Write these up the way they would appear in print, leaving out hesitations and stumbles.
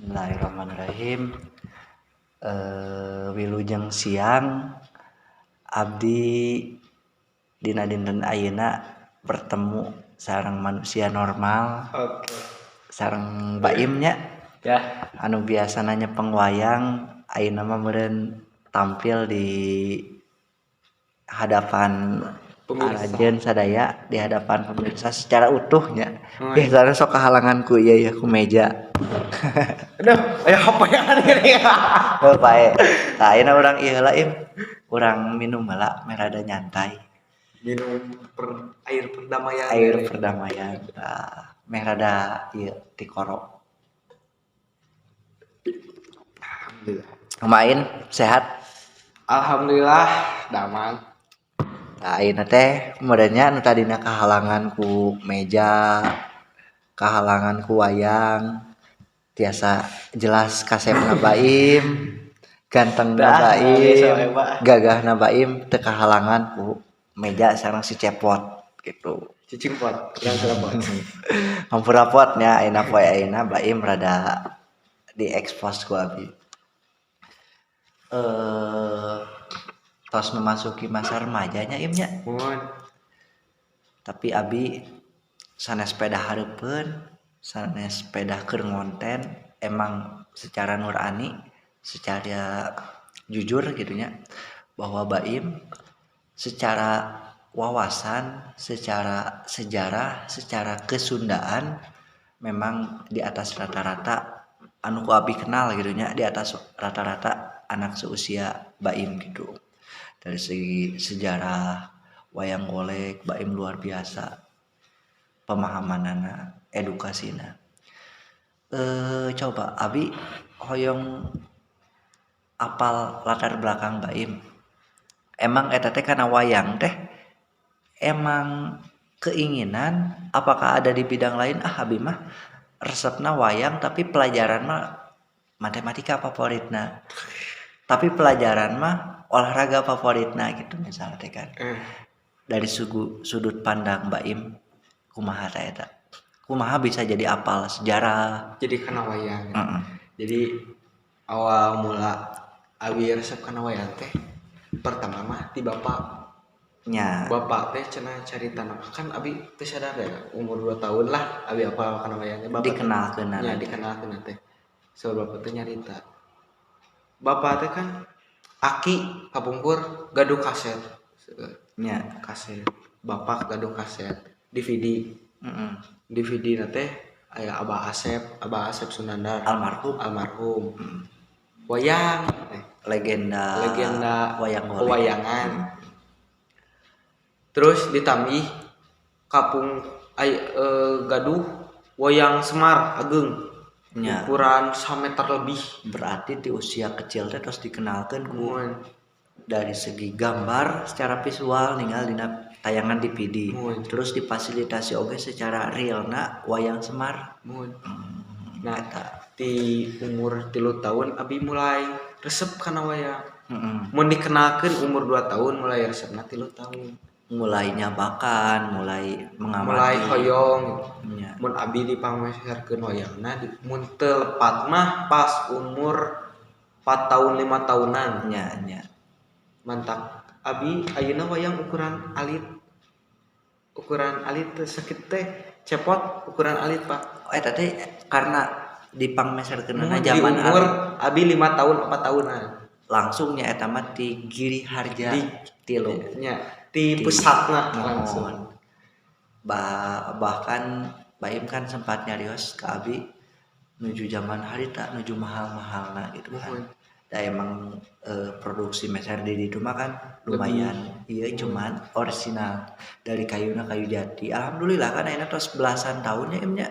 Bismillahirrahmanirrahim. Wilujeng siang abdi dina dinten ayeuna bertemu sareng manusia normal. Sareng Baimnya Ya, anu biasa nanya pengwayang ayeuna mah meureun tampil di hadapan pemirsa. Arajen sadaya, di hadapan pemirsa secara utuhnya. Biasanya sok kehalangan ku ieu ku meja. Aduh, aya apa yang ini ya? Heuh bae. Tah ayeuna urang ieu heula urang minum heula merada nyantai. Minum air perdamaian. Air perdamaian. Tah merada ieu tikoro. Alhamdulillah. Main sehat. Alhamdulillah, damang. Tah ayeuna teh meureunnya anu tadina kahalangan ku meja, kahalangan ku wayang, tiasa jelas kasepna Baim, gantengna Baim, gagahna Baim teu kahalangan ku meja sareng si Cepot gitu. Cicing pot, yang pot. Hampura potnya ayeuna poe ayeuna Baim rada diekspos ku abi. Tos memasuki masa remajanya imnya. Tapi abi sanes sepeda hareupeun, sanes sepeda keur ngonten, emang secara nurani, secara jujur gitunya bahwa Baim secara wawasan, secara sejarah, secara kesundaan memang di atas rata-rata anu ku abi kenal gitunya, di atas rata-rata anak seusia Baim gitu. Dari segi sejarah wayang golek Baim luar biasa pemahamanana, edukasina. Coba abi hoyong apal latar belakang Baim. Emang eta teh kana wayang teh emang keinginan apakah ada di bidang lain? Abi mah resepna wayang tapi pelajaran mah matematika favoritna. Tapi pelajaran mah olahraga favoritna gitu misalnya teh kan. Dari sudut pandang Baim kumaha teh eta? Kumaha bisa jadi apal sejarah? Jadi kana wayang. Jadi awal mula abi resep kana wayang teh pertama mah ti bapak. Nya. Bapak teh cenah carita kan abi teh sadar ya umur 2 tahun lah abi apal kana wayang teh bapak dikenalkeun nya dikenalkeun teh. So bapak teh nyarita. Bapak teh kan aki kapungkur gaduh kaset. Nya kaset. Bapak gaduh kaset DVD. DVD na teh aya Abah Asep Sunandar almarhum. Wayang legenda wayangan. Terus ditambih kapung gaduh wayang Semar Ageng. Ukuran 1 meter lebih. Berarti di usia kecil teh terus dikenalkan ku dari segi gambar secara visual ninggal dina tayangan DVD. Terus difasilitasi oge secara realna wayang Semar. Nah, di umur 3 tahun abi mulai resep kana wayang. Mun dikenalkeun umur 2 tahun mulai resepna 3 tahun. Mulai nyabakan, mulai mengamati, mulai hoyong. Mun abi dipangmeserkeun wayangna mun teu lepat mah pas umur 4 tahun 5 tahunan. Nya. Mantap. Abi ayeuna wayang ukuran alit. Ukuran alit teh sakit teh Cepot ukuran alit Pak. Eta teh karena dipangmeserkeunna Di zaman umur abi 5 tahun 4 tahunan. Langsung nya eta mah di Giri Harja tilu nya di pusatna langsung. Bahkan Baim kan sempat nyarios ke abi nuju zaman harita nuju mahal-mahalna gitu kan. Da emang produksi meser di ditu mah kan lumayan. Iya cuman orisinal dari kayu jati. Alhamdulillah kan ayeuna tos belasan tahunnya imnya.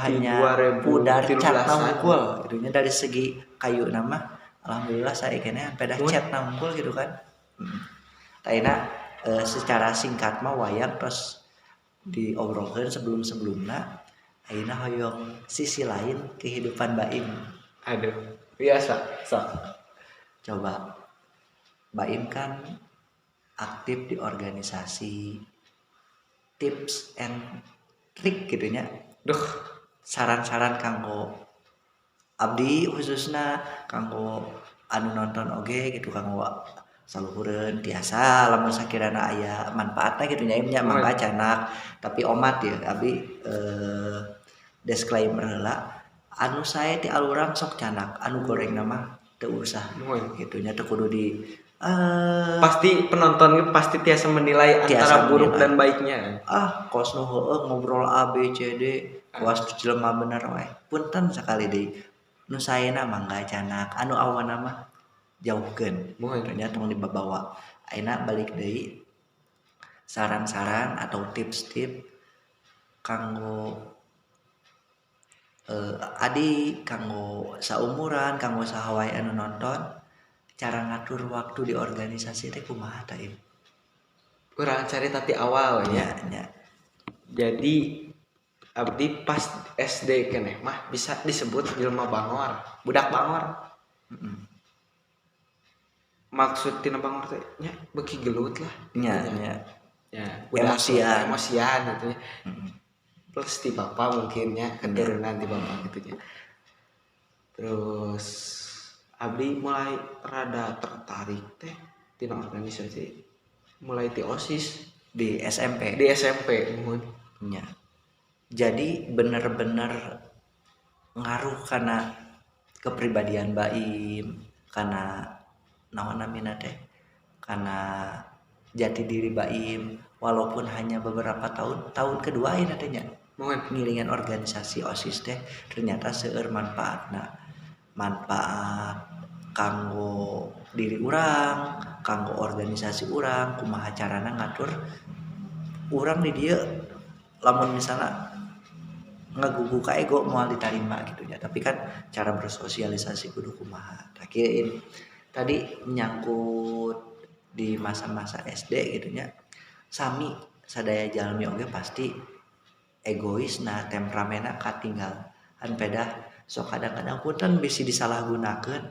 Hanya pudar cat nangkul gitu nya dari segi kayu nama alhamdulillah saya kena peda cat nangkul gitu kan. Ayeuna secara singkat mah wayang terus diobrolkeun sebelumnya ayeuna hoyong sisi lain kehidupan Baim. Aduh, biasa. Coba Baim kan aktif di organisasi tips and trick gitu nya. Saran-saran kanggo abdi khususna kanggo anu nonton oge gitu kanggo saluhureun tiasa lamun sakirana aya manfaatna gitu nya nya mangga canak tapi omat ya abdi disclaimer heula anu sae ti alurang sok canak anu goreng nama teu usah gitu nya teu kudu di pasti penonton pasti tiasa menilai antara buruk dan baiknya. Kos nu heueuh ngobrol A B C D was jelema bener wae punten sakali deui nu saena mangga canak anu awana mah jauhkeun nya tong dibawa ayeuna balik deui saran-saran atau tips-tips kanggo adik kanggo saumuran kanggo saha wae anu nonton cara ngatur waktu di organisasi teh kumaha ta Im? Urang cari tapi awal ya. Jadi abdi pas SD keneh mah bisa disebut jelema bangor, budak bangor. Maksud tina bangor teh nya beuki gelut lah. Nya. Budak emosian gitu nya. Terus ti bapak mungkin nya keturunan ti bapak gitu nya. Terus abdi mulai rada tertarik teh tina organisasi mulai ti OSIS di SMP mun nya. Jadi bener-bener ngaruh karena kepribadian Baim karena naon namina teh karena jati diri Baim walaupun hanya beberapa tahun kedua ayeuna teh nya ngiringan organisasi OSIS teh ternyata seueur manfaat kanggo diri urang kanggo organisasi urang kumaha carana ngatur urang di dieu lamun misalnya ngagugu ka ego moal ditarima gitu ya tapi kan cara bersosialisasi kudu kumaha tadi menyangkut di masa-masa SD gitu nya sami sadaya jalmi oge pasti egois nah temperamena katinggal han pedah sok kadang-kadang punten bisi disalahgunakeun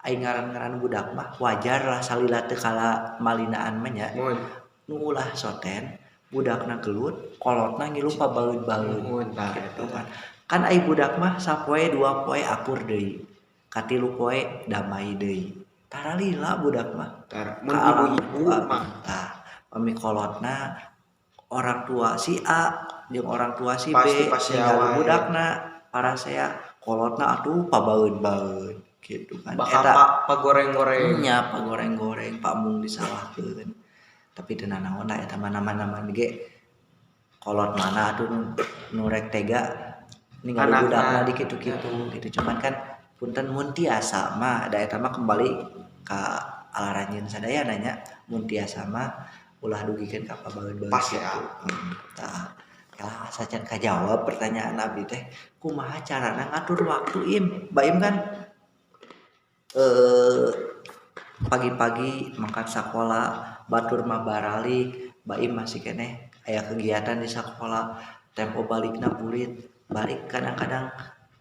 aing ngaran-ngaran budak mah wajar lah salila teu kala malinaan mah nya nu ulah soten budakna gelut kolotna ngilu pabaeud-baeud gitu kan ai budak mah sapoe dua poe akur deui katilu poe damai deui tara lila budak mah mun ibu-ibu mah pami kolotna orang tua si A jeung orang tua si B ninggal budakna parasea kolotna atuh pabaeud-baeud gitu kan eta pagoreng-goreng nya pagoreng-goreng pamung disalahkeun tapi teu naon da eta mana-mana ge kolot mana atuh nu rek tega ningali budakna di kitu-kitu gitu cuman kan punten mun tiasa mah da eta mah kembali ka alaranjeun sadaya nanya mun tiasa mah ulah dugikeun ka pabaeud-baeud pas ya tah kalah sacan kajawab pertanyaan abdi teh kumaha carana ngatur waktu Baim kan pagi-pagi mangkat sakola batur mah baralik Baim masih keneh aya kegiatan di sakola tempo balikna bulit balik kadang-kadang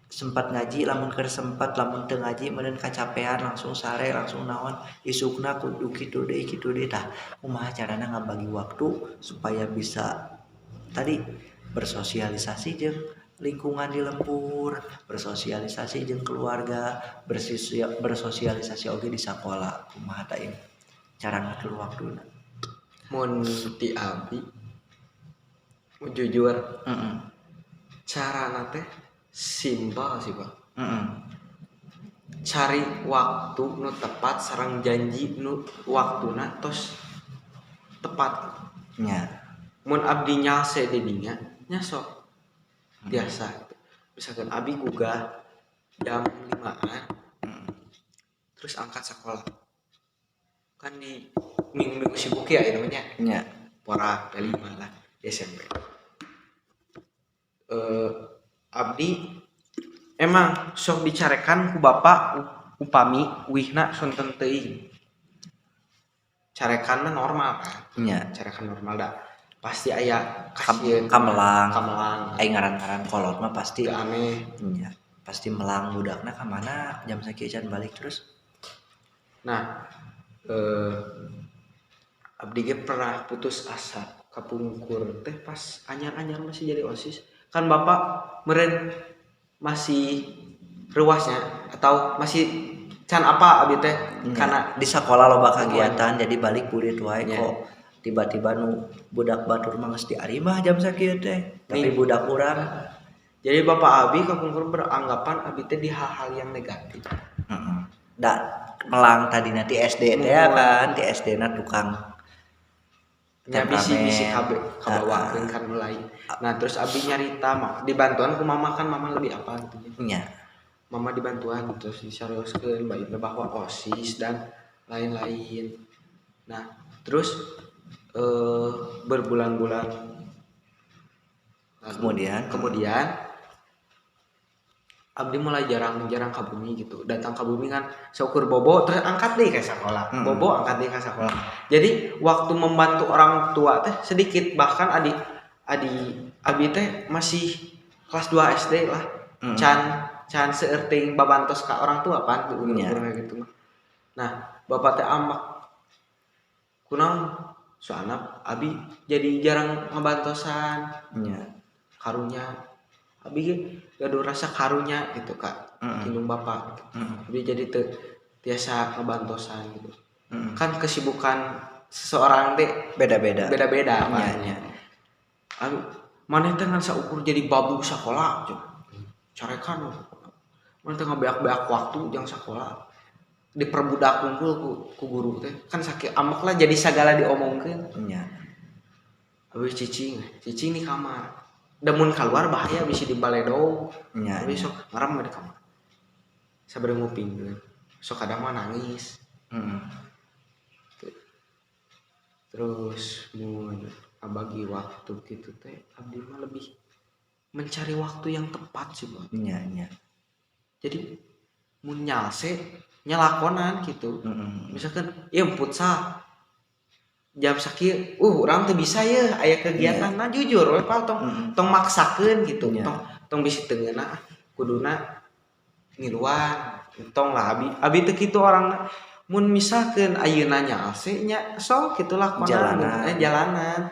sempat ngaji lamun keur sempat lamun teu ngaji meureun kacapean langsung sare langsung naon isukna kudu kitu deui tah kumaha carana ngabagi waktu supaya bisa tadi bersosialisasi jeung lingkungan di lembur bersosialisasi jeung keluarga bersosialisasi oge di sakola kumaha ta ini cara ngatur waktuna mun ti abdi jujur carana teh simpel sih Bang cari waktu nu tepat sareng janji nu waktuna tos tepat nya mun abdi nyase di dinya nya sok biasa misalkan abdi gugah jam 5-an terus angkat sekolah kan di minggu sibuk ya namanya nya porak P5 lah di SMP abdi emang sok dicarekan ku bapak upami wihna sonten teuing carekan mah normal kan nya carekan normal dah pasti aya kasieun kamelang aing ngaran-ngaran kolot mah pasti aneh nya pasti melang budakna ka mana jam sakieu can balik terus nah abdi ge pernah putus asa kapungkur teh pas anyar-anyar masih jadi OSIS kan bapak meureun masih ruasnya atau masih can apa abi teh karena di sekolah loba kegiatan jadi balik burit wae kok tiba-tiba nu budak batur mah geus diari mah jam sakieu teh tapi budak urang. Jadi bapak abi kakungkur beranggapan abi teh di hal-hal yang negatif. Da melang tadi nanti SD teh kan di SD na tukang nya bisi kabawakeun kan mulai. Nah terus abi nyarita mah dibantuan ku mama kan mama lebih apa gitu nya. Mama dibantuan terus disarioskeun baiknya bahwa OSIS dan lain-lain. Nah terus berbulan-bulan kemudian abdi mulai jarang ka bumi gitu. Datang ke bumi kan seukur bobo terus angkat deh ke sekolah. Bobo angkat deh ke sekolah. Jadi waktu membantu orang tua teh sedikit, bahkan abdi teh masih kelas 2 SD lah. Can seerting babantos ka orang tua kan gitu mah. Nah, bapak teh ambak kunaon soalna abi jadi jarang ngabantosan. Karunya abi gaduh rasa karunya gitu kak indung bapak abi jadi biasa ngebantosan gitu kan kesibukan seseorang deh beda-beda makanya abi maneh teh ngan saukur jadi babu sakola carekan maneh teh ngabeak-beak waktu jang sakola diperbudak unggul ku guru teh kan sakit amak lah jadi sagala diomongkeun abi cicing di kamar damun keluar bahaya bisa dibaledo tapi sok ngaram di kamar sabar nguping sok kadang mah nangis terus mun bagi waktu gitu teh abdi mah lebih mencari waktu yang tepat sih Bang. Jadi mun nyalse nyalakonan gitu misalkan ieu futsal jam sakieu urang teu bisa ya aya kegiatan nah jujur we Pak tong maksakeun gitu tong bisi teu ngeunah kuduna ngiluan tong lah abi teu kitu orangna mun misalkeun ayeuna nyaase nya sok kitu lakonan jalanan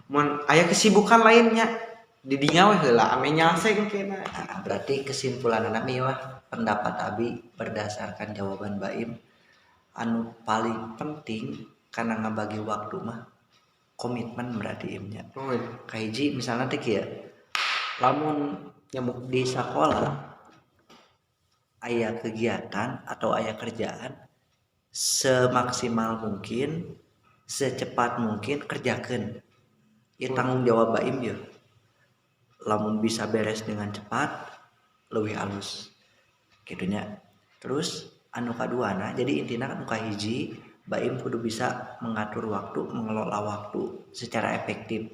mun aya kesibukan lainnya di dinya we heula ame nyaase kena. Berarti kesimpulanna mah pendapat abi berdasarkan jawaban Baim anu paling penting karena ngabagi waktu mah komitmen berarti imnya. Kahiji misalnya teh kieu. Lamun nyamuk di sekolah aya kegiatan atau aya kerjaan semaksimal mungkin secepat mungkin kerjakeun. Ieu tanggung jawab Baim ya. Lamun bisa beres dengan cepat leuwih alus. Kitunya. Terus anu kaduana jadi intina kan kahiji Baim kudu bisa mengatur waktu, mengelola waktu secara efektif.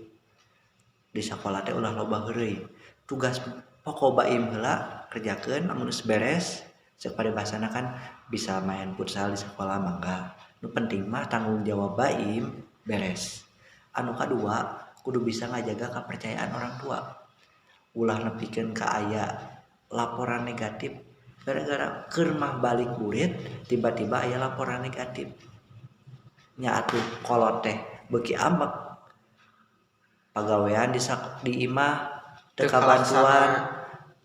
Di sekolah teh ulah loba heureuy. Tugas pokok Baim heula kerjakeun lamun geus beres, ceuk paribasana kan bisa main futsal di sekolah mangga. Nu penting mah tanggung jawab Baim beres. Anu kadua kudu bisa ngajaga kepercayaan orang tua. Ulah nepikeun ka aya laporan negatif gara-gara keur mah balik burit tiba-tiba aya laporan negatif. Nya atuh kolot teh beuki ambek pagawean di imah teu kabantuan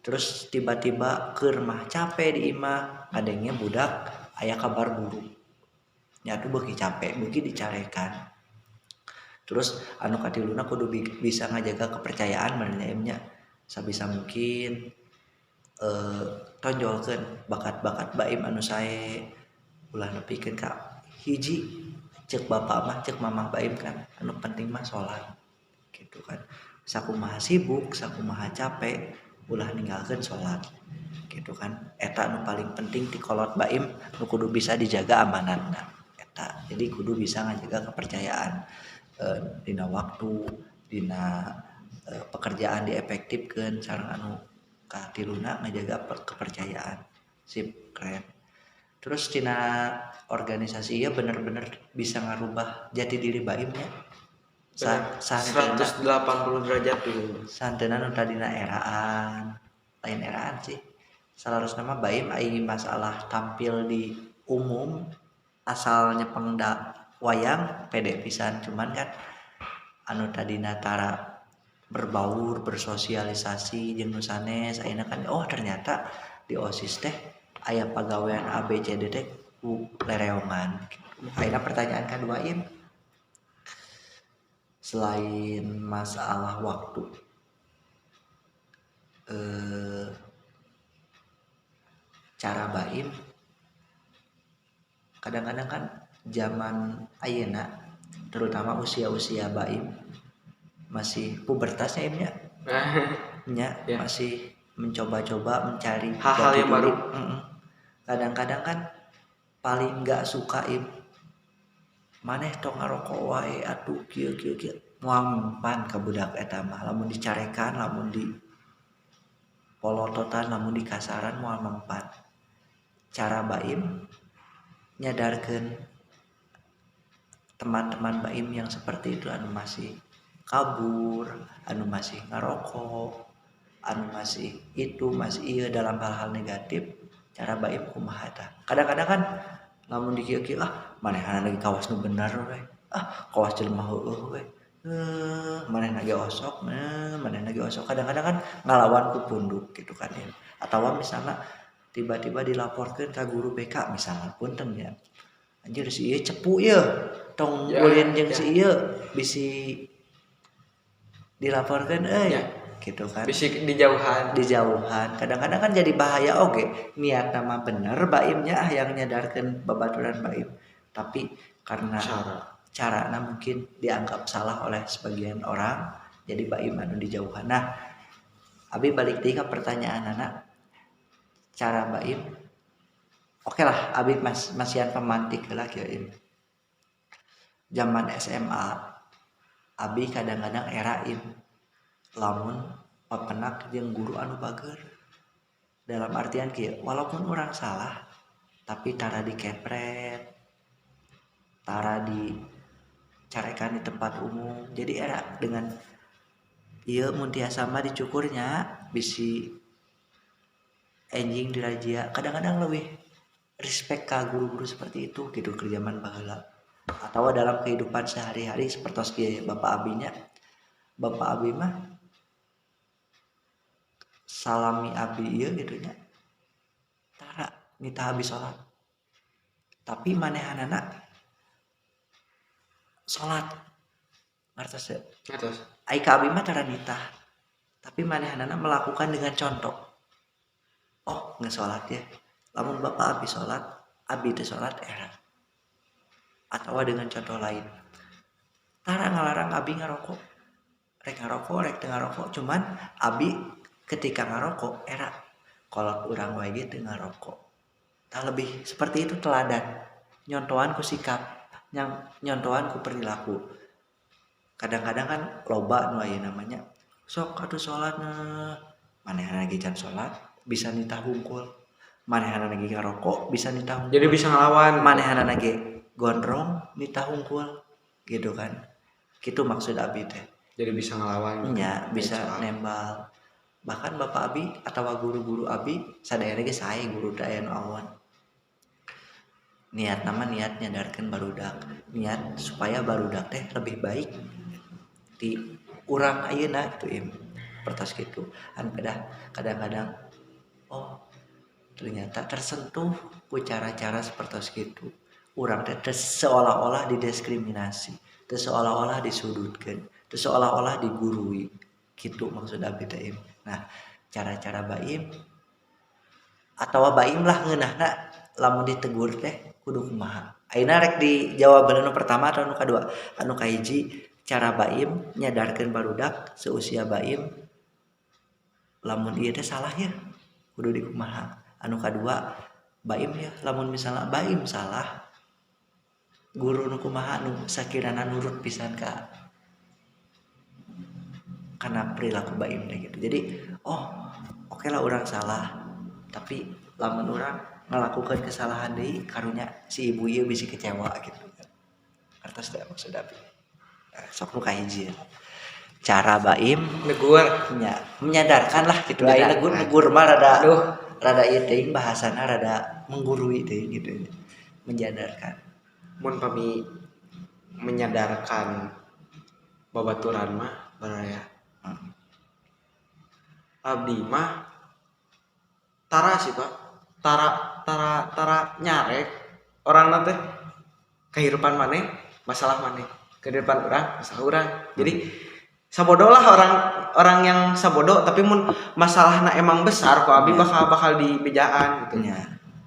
terus tiba-tiba keur mah capek di imah kadenge budak aya kabar buruk nya atuh beuki capek beuki dicarekan. Terus anu katiluna kudu bisa ngajaga kepercayaan manehna sabisa mungkin tonjolkeun bakat-bakat Baim anu sae ulah nepikeun ka hiji cek bapak mah cek mamah Baim kan anu penting mah sholat gitu kan sakumaha sibuk sakumaha capek ulah ninggalkeun sholat gitu kan eta anu paling penting ti kolot Baim nu kudu bisa dijaga amanatna eta jadi kudu bisa ngajaga kepercayaan dina waktu dina pekerjaan diefektifkeun sareng anu katiluna ngajaga kepercayaan sip keren. Terus tina organisasi ya bener-bener bisa ngarubah jati diri Baim ya. 180 derajat dulu. Santena nu tadina eraan, lain eraan sih. Salarosna mah Baim aya masalah tampil di umum asalnya pengda wayang pede pisan cuman kan anu tadina tara berbaur bersosialisasi jeung nu sanes ayeuna kan oh ternyata di OSIS teh aya pagawean ABCD teh ku lereongan. Ayeuna pertanyaan kedua Im, selain masalah waktu cara Baim kadang-kadang kan zaman ayeuna terutama usia-usia Baim masih pubertasnya Imnya Ya. masih mencoba-coba mencari Hal-hal jati yang diri. baru. Kadang-kadang kan paling nggak suka maneh tong ngarokok wae atuh kieu moal mempan ka budak eta mah lamun dicarekan lamun di polototan lamun di kasaran moal mempan. Cara Baim nyadarkeun teman-teman Baim yang seperti itu anu masih kabur, anu masih ngarokok, anu masih itu masih iya dalam hal-hal negatif, cara Baim kumaha tah. Kadang-kadang kan lamun di kieu-kieu manehna lagi kawas nu bener we. Kawas jelema heueuh we. Manehna ge osok, manehna ge osok. Kadang-kadang kan ngalawan ku punduk gitu kan ya. Atawa misalnya tiba-tiba dilaporkeun ka guru BK misalnya punten ya. Anjir si ieu cepu ieu. Tong ulin jeung si ieu bisi dilaporkeun euy. Gitu kan. Bisi dijauhan. Kadang-kadang kan jadi bahaya oge. Niat nama bener Baimnya yang nyadarkeun babaturan Baim. Tapi karena carana mungkin dianggap salah oleh sebagian orang, jadi Baim anu dijauhan. Nah, abi balik deui ka pertanyaan anak. Cara Baim oke lah, abi masihan pemantik lah kieu. Zaman SMA abi kadang-kadang erain lamun papenak jeung guru anu bager. Dalam artian kieu, walaupun orang salah tapi tara dikepret, tara dicarekan di tempat umum. Jadi era dengan ieu mun tiasa mah dicukurnya bisi enjing dirajia. Kadang-kadang lebih respect ka guru-guru seperti itu gitu ke zaman baheula. Atau dalam kehidupan sehari-hari seperti kieu Bapak abinya. Bapak abi mah salami abi ieu gitu nya. Tara nita habis salat. Tapi manehanana salat. Ngartos teu? Ngartos. Ai ka abi mah tara nitah. Tapi manehanana melakukan dengan contoh. Oh, geus salat ya. Lamun Bapak abi salat, abi teu salat era. Atawa dengan contoh lain. Tara ngalarang abi ngarokok. Rek ngarokok, rek teu ngarokok, cuman abi ketika ngarokok era kalau urang wae ge teu ngarokok. Tah lebih seperti itu teladan. Nyontohan ku sikap, nyontohan ku perilaku. Kadang-kadang kan loba nu aya namanya sok atuh salatna. Manehna lagi can salat bisa nitah hungkul. Manehna lagi ngarokok bisa nitah hungkul. Jadi bisa ngelawan. Manehna lagi gondrong nitah hungkul gitu kan. Kitu maksud abi teh. Jadi bisa ngelawan. Nya bisa nembal. Bahkan bapak abi atau guru-guru abi sadaya ge sae guru teh aya nu awan. Niat nama niat nyadarkeun barudak, niat supaya barudak teh lebih baik di urang ayeuna gitu im. Pertos kitu. An kadang-kadang oh ternyata tersentuh ku cara-cara seperti itu. Urang teh seolah-olah didiskriminasi, teu seolah-olah disudutkeun, teu seolah-olah digurui. Kitu maksud abi teh. Nah, cara-cara Baim atawa Baim lah ngeunahna lamun ditegur teh kudu kumaha. Ayeuna rek dijawab anu pertama atau anu kadua? Anu kahiji, cara Baim nyadarkeun barudak seusia Baim lamun ieu teh salah ya kudu dikumaha. Anu kadua, Baim ya lamun misalnya Baim salah guru nu kumaha nu sakirana nurut pisan ka karena perilaku Baim teh gitu. Jadi oke lah orang salah tapi lamun orang ngelakukan kesalahan deui karunya si ibu ieu bisi kecewa gitu kan. Artos teh maksud abi. Sok nu kahiji cara Baim negur nya menyadarkan lah gitu. Aya negur mah rada ieu teuing bahasana rada menggurui teuing gitu. Menyadarkan. Mun pami menyadarkan babaturan mah baraya. Abdi mah tara sih Pak, tara nyarek orang nanti kehidupan mana masalah mana, kehidupan orang masalah orang. Jadi sabodo lah orang yang sabodo, tapi mun masalahnya emang besar kok abi bakal dibejaan gitu.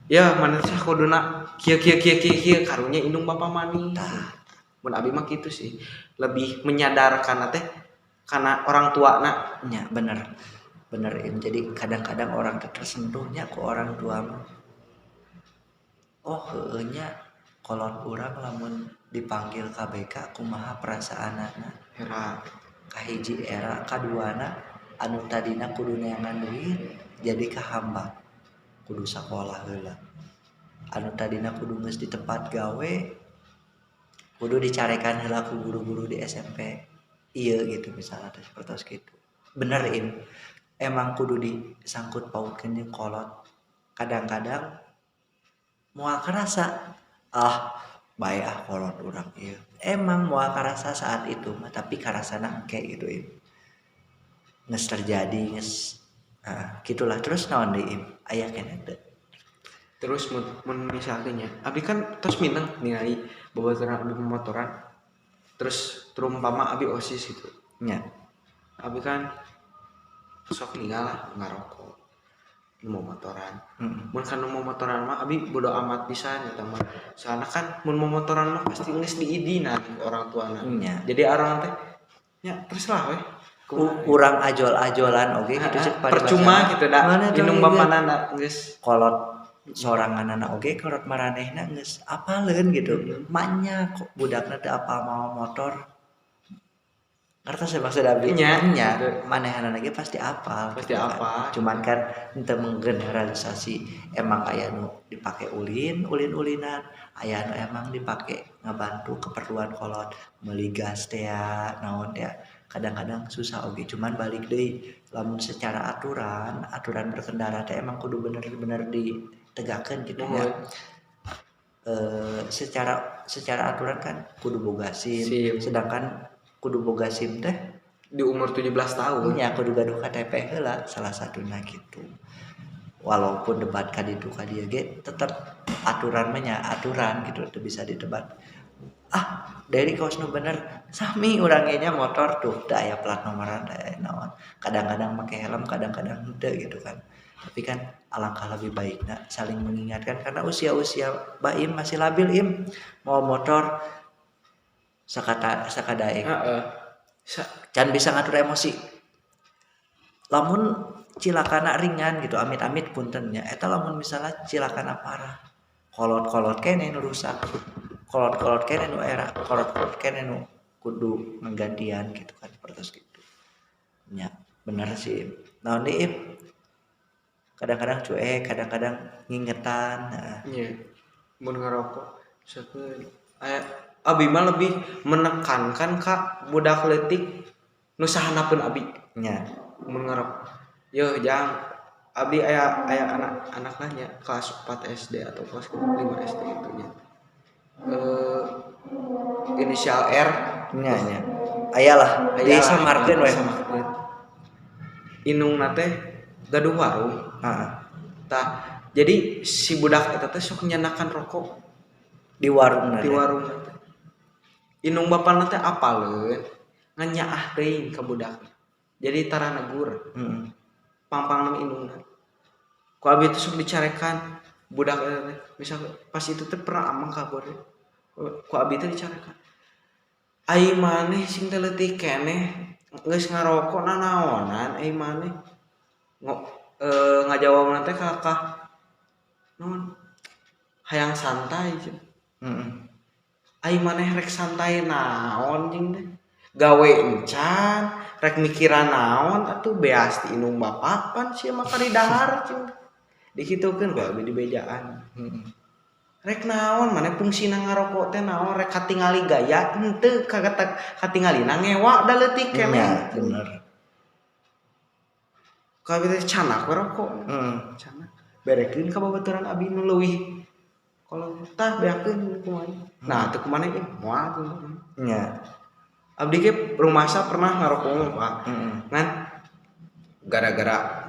Ya mana sih kuduna kia karunya indung bapak mani. Mun abi mah gitu sih, lebih menyadarkan teh karena orang tua nak. Ya bener Im. Jadi kadang-kadang orang tersentuhnya ke orang tua mah. Oh heunya kolot urang lamun dipanggil KBK kumaha perasaanana. Era Kahiji era kaduana anu tadina kudu neangan duit jadi kahamba kudu sakola heula. Anu tadina kudu geus di tempat gawe kudu dicarekan heula ku guru-guru di SMP. Iya gitu misalnya seperti itu. Bener Im. Emang kudu disangkut pautkeun jeung kolot. Kadang-kadang moal karasa bae kolot urang ieu. Emang moal karasa saat itu mah tapi karasana engke gitu Im. Geus terjadi geus gitulah. Terus naon deui Im? Aya keneh teu? terus mun misalnya abi kan terus minang ningali babaturan abi pemotoran terus terumpama abi OSIS gitu Nya. abi kan sok ninggal lah ngarokok mau motoran. Mun kan mau motoran mah abi bodo amat pisan eta mah. Soalnya kan mun mau motoran mah pasti geus diidinan orang tuana. Jadi orang teh nya terserah we. Urang ajol-ajolan oge gitu cek percuma gitu da. Indung bapanana geus kolot soranganana oge kolot maranehna geus apaleun gitu. Manya kok budakna teu apal mau motor. Ngertos ya maksud abi? Nya. Manehanana ge pasti apal. Pasti apal. Cuman kan henteu menggeneralisasi. Emang aya nu dipake ulin-ulinan, aya nu emang dipake ngabantu keperluan kolot meuli gas teh naon teh. Kadang-kadang susah oge, cuman balik deui lamun secara aturan berkendara teh emang kudu bener-bener ditegakkeun gitu ya. Secara aturan kan kudu boga SIM. Sedangkan kudu boga SIM teh di umur 17 tahun. Ya kudu gaduh KTP heula salah satuna gitu. Walaupun debat ka ditu ka dieu ge tetep aturan mah nya aturan gitu teu bisa ditebak. Dari kaos nu bener sami urang nya motor tuh da aya plat nomoran da naon. Kadang-kadang make helm, kadang-kadang henteu gitu kan. Tapi kan alangkah lebih baiknya saling mengingatkan karena usia-usia baim masih labil Im. Mau motor sakadaek. Can bisa ngatur emosi. Lamun cilakana ringan gitu amit-amit punten nya eta lamun misalnya cilakana parah. Kolot-kolot kene nu rusak. Kolot-kolot kene nu era, kolot-kolot kene nu kudu nggantian gitu kan seperti itu. Nya bener sih. Naon deui kadang-kadang cuek, kadang-kadang ngingetan. Iya. Mun ngarokok sakeun abi mah lebih menekankan ka budak leutik nu sahanapeun abi. Nya. Mun ngarokok. Yo jang abi aya anak-anakna nya kelas 4 SD atau kelas 5 SD itu nya. Inisial R nya. Ayalah disamarkeun we. Inungna teh gaduh warung. Tah jadi si budak eta teh sok nyanakan rokok di warungna. Di warungna teh. Inung bapana teh apaleun nganyaah teuing ka budak. Jadi tara negur. Pang-pang nama inungna. Ku abi teh sok dicarekan budak eta teh. Misal pas itu teh pernah amang ka bore. Ku abi teh dicarekan. Ai maneh sing teh leutik keneh geus ngarokok nanaonan ai maneh. Ngajawabna teh ka naon? Hayang santai cenah. Ai maneh rek santai naon jeung teh? Gawe encan, rek mikiran naon atuh beas ti inung bapapan sia mah ka di dahar cenah. Dikitukeun ku abi di bejaan. Rek naon maneh fungsina ngarokok teh naon rek katingali gaya henteu katingalina ngewa da leutik keneh. Bener. Ka abi teh canak we rokok. Canak. Berekeun ka babaturan abi nu leuwih. Kalau tah beakeun kumaha. Nah, teu kumaha ieu moal tuh. Nya. Abdi ge rumasa pernah ngarokok Pak. Ngan gara-gara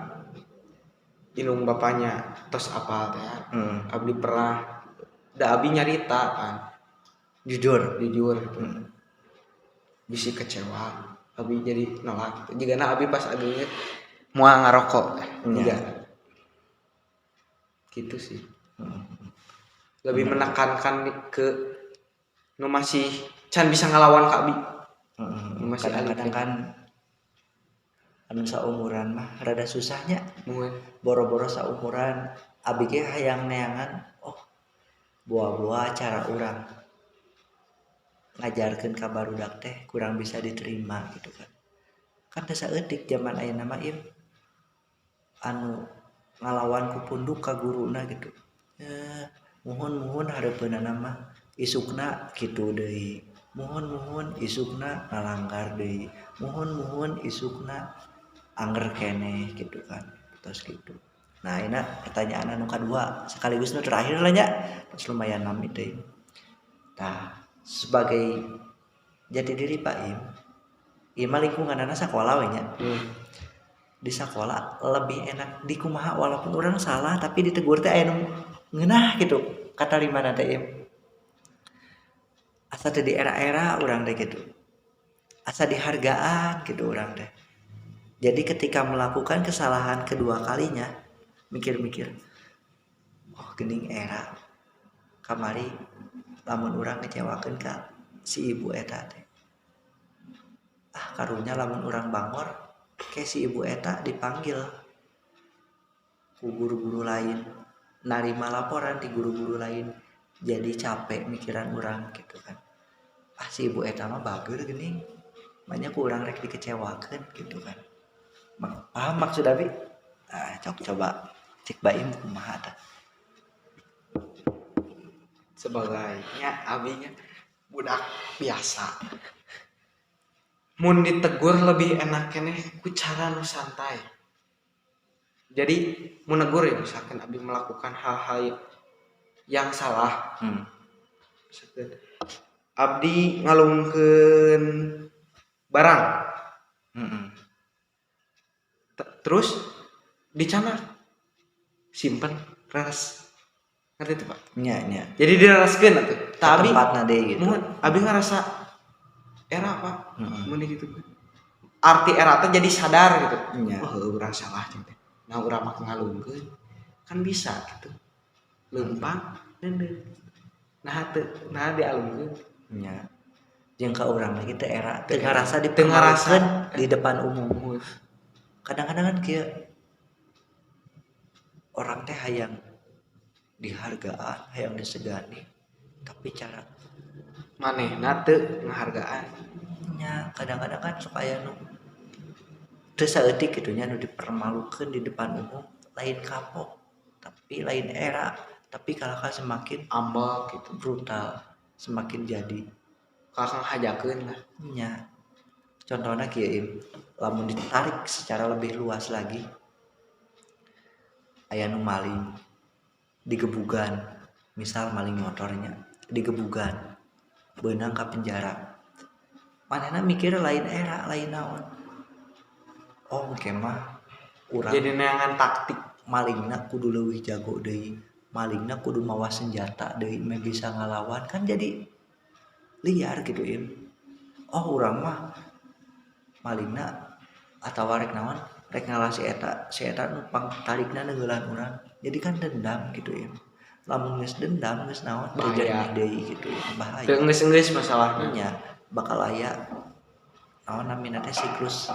inung bapaknya tos apal teh. Abdi pernah da abi nyarita kan. Jujur Gitu. Bisi kecewa. Abi jadi nolak gitu. Jigana abi pas ageuna moal ngarokok juga. Gitu sih. Lebih menekankan ke nu masih can bisa ngelawan ka abi. Masih kadang-kadang kan anu saumuran mah rada susahnya. Boro-boro saumuran abi ge hayang neangan buah-buah cara urang ngajarkeun ka barudak teh kurang bisa diterima gitu kan. Kan teu saeutik zaman ayeuna mah ieu anu ngalawan ku punduk ka guruna gitu. Muhun hareupeunana mah isukna kitu deui. Muhun isukna nalanggar deui. Muhun isukna anger keneh gitu kan. Terus gitu. Nah, ini pertanyaan anu kedua sekaligus nu terakhir lah nya. Terus lumayan nami deui. Nah, sebagai jati diri Pak Im, ieu mah lingkunganana sakola we nya. Di sekolah lebih enak di kumaha walaupun orang salah tapi ditegur teh aya nu ngeunah gitu kata limana teh Im. Asa teh di era-era urang teh gitu. Asa dihargaan gitu urang teh. Jadi ketika melakukan kesalahan kedua kalinya mikir-mikir geuning era kamari lamun urang ngecewakeun ka si ibu eta teh. Karunya lamun urang bangor ke si ibu eta dipanggil ku guru-guru lain, narima laporan di guru-guru lain, jadi capek mikiran urang gitu kan. Si ibu eta mah bager geuning, banyak urang rek dikecewakeun gitu kan. Paham maksud abi? Coba cek baim kumaha tah. Sebagainya abinya budak biasa. Mun ditegur lebih enak keneh ku cara nu santai. Jadi mun negur ya misalkan abi melakukan hal-hal yang salah. Misalkan abdi ngalungkeun barang. Terus dicanak simpen reres. Ngerti itu Pak? Nya. Jadi diraskeun atuh. Tapi tempatna deui gitu. Mun abi ngerasa era Pak. Mun gitu. Arti era teh jadi sadar gitu. Urang salah teh. Nah urang mah ngalungkeun kan bisa gitu. Leumpang neundeun. Nah dialungkeun. Nya. Jeung ka urang lagi teh era teu ngarasa dipermalukeun di depan umum. Kadang-kadang kan kieu orang teh hayang dihargaan, hayang disegani, tapi cara manehna teu ngahargaan. Nya kadang-kadang kan sok aya nu teu saeutik kitu nya nu dipermalukeun di depan umum, lain kapok, tapi lain era, tapi kalahkah semakin ambak gitu, brutal, semakin jadi kakang hajakeun lah. Nya. Contohnya kieu lamun ditarik secara lebih luas lagi. Aya nu maling digebugan, misal maling motornya digebugan, beunang ka penjara. Manehna mikir lain era, lain naon. Engke mah urang jadi neangan taktik. Malingna kudu leuwih jago deui, malingna kudu mawa senjata deui meh bisa ngalawan, kan jadi liar gitu Im. Urang mah malingna atawa rek naon rek ngalah si eta numpang tarikna neueulan urang, jadi kan dendam gitu ya. Lamun geus dendam geus naon bahaya deui gitu ya, bahaya teu geus masalahna nya bakal aya naon namina teh siklus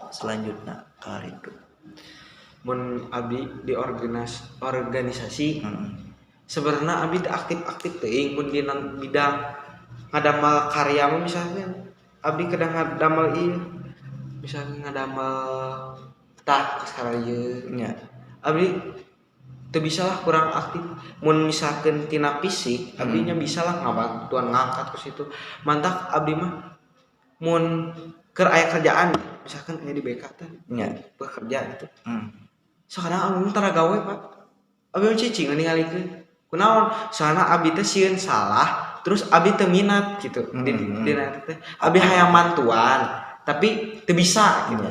selanjutnya kala itu. Mun abdi di organisasi sebenarnya abdi aktif teuing mun di bidang ngadamel karya mah misalnya abdi kadang ngadamel ieu misalnya ngadamel tah sekarang ieu nya abdi teu bisa lah kurang aktif. Mun misalkan tina fisik abdi nya bisa lah ngabantuan ngangkat ke situ. Mantap abdi mah mun keur aya kerjaan misalkan aya di BK teh nya bekerja gitu. Sekarang abdi tara gawe Pak. Abdi mah cicing ningalikeun. Kunaon? Soalna abdi teh sieun salah terus abdi teu minat gitu. Dina teh abdi hayang mantuan tapi teu bisa gitu.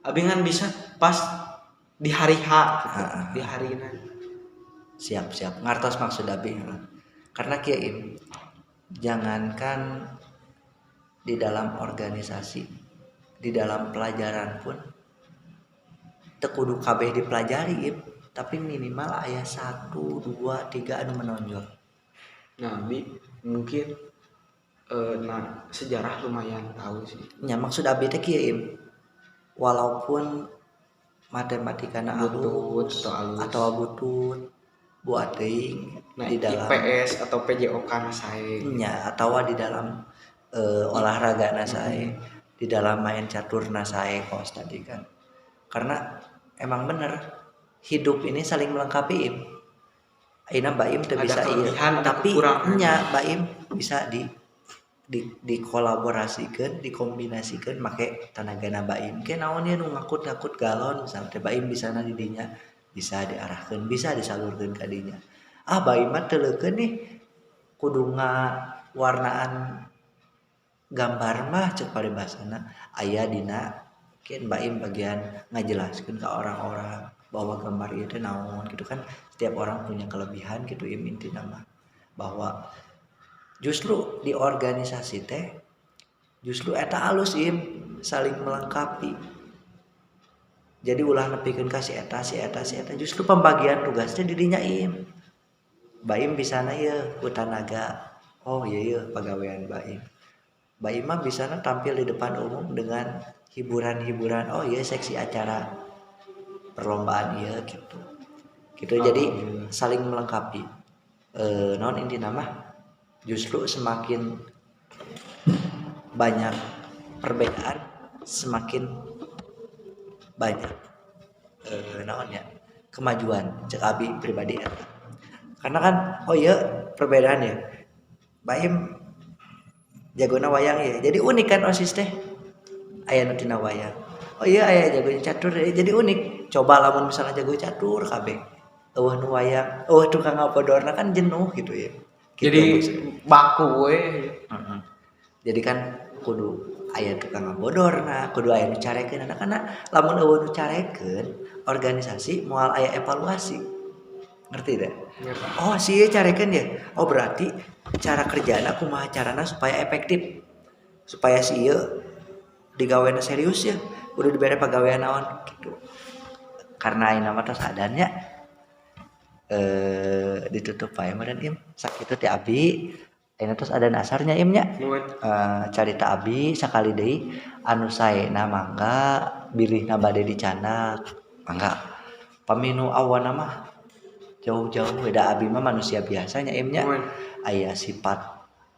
Abdi ngan bisa pas di hari H gitu. Di harina siap ngartos maksud abi karena kieu jangankan di dalam organisasi di dalam pelajaran pun teu kudu kabeh dipelajari tapi minimal aya 1, 2, 3 anu menonjol. Nah Abi mungkin nah sejarah lumayan tahu sih Nya maksud abi teh kieu walaupun matematikana alus atau butut buat teuing nah, di dalam IPS atau PJOK na sae nya atau di dalam olahraga na sae di dalam main catur na sae kos tadi kan karena emang bener hidup ini saling melengkapi ayeuna Baim teu bisa ieu tapi nya Baim bisa dikolaborasikeun dikombinasikeun make tanagana Baim ke naon ye nu ngakut-ngakut galon misalnya teh Baim bisana di dinya bisa diarahkeun bisa disalurkeun ka dinya Baim mah teu leukeun nih kudu ngawarnaan gambar mah cek paribasana aya dina keun Baim bagian ngajelaskeun ka orang-orang bahwa gambar ieu teh naon gitu kan setiap orang punya kelebihan gitu intina mah bahwa justru di organisasi teh justru eta alus saling melengkapi jadi ulah nepikeun ka si eta justru pembagian tugasnya di dinya Baim bisana ieu ku tanaga oh ieu pagawean Baim mah bisana tampil di depan umum dengan hiburan-hiburan oh iya seksi acara perlombaan ieu gitu jadi saling melengkapi non intina mah justru semakin banyak perbedaan semakin banyak naonnya kemajuan cek abi pribadi eta karena kan oh iya perbedaan ya Baim jagona wayang ya jadi unik kan OSIS teh aya nu tina wayang oh iya aya jago catur jadi unik coba lamun misalnya jago catur kabeh eueuh nu wayang eueuh tukang ngabodorna kan jenuh gitu ya gitu, jadi baku we jadi kan kudu aya tukang ngabodorna kudu aya nu carekeun karena lamun eueuh nu carekeun organisasi moal aya evaluasi ngerti tidak? Oh sih carekeun ya oh berarti cara kerjana kumaha carana supaya efektif supaya si ieu digaweana serius ya udah dibere pagawean naon gitu karena ayeuna mah tos adannya ditutup wae meureun sakitu ti abi ayeuna tos adan asarnya nya carita abi sakali deui anu saena mangga bilihna bade dicanak mangga paminu awana mah jauh-jauh beda abi mah manusia biasanya nya aya sifat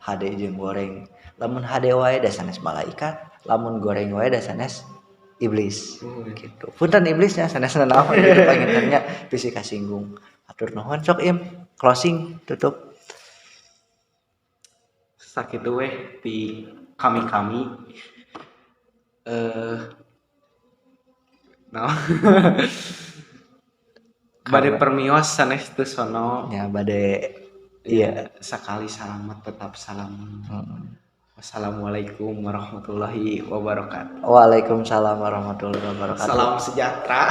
hade jeung goreng lamun hade wae da sanes malaikat lamun goreng wae da sanes iblis gitu punten iblisnya sanes naon gitu pangintennya bisi kasinggung atur nuhun sok closing tutup sakitu we di kami nah bade permios sanes teu sono ya bade iya sakali salamat tetap salam wassalamualaikum warahmatullahi wabarakatuh waalaikumsalam warahmatullahi wabarakatuh salam sejahtera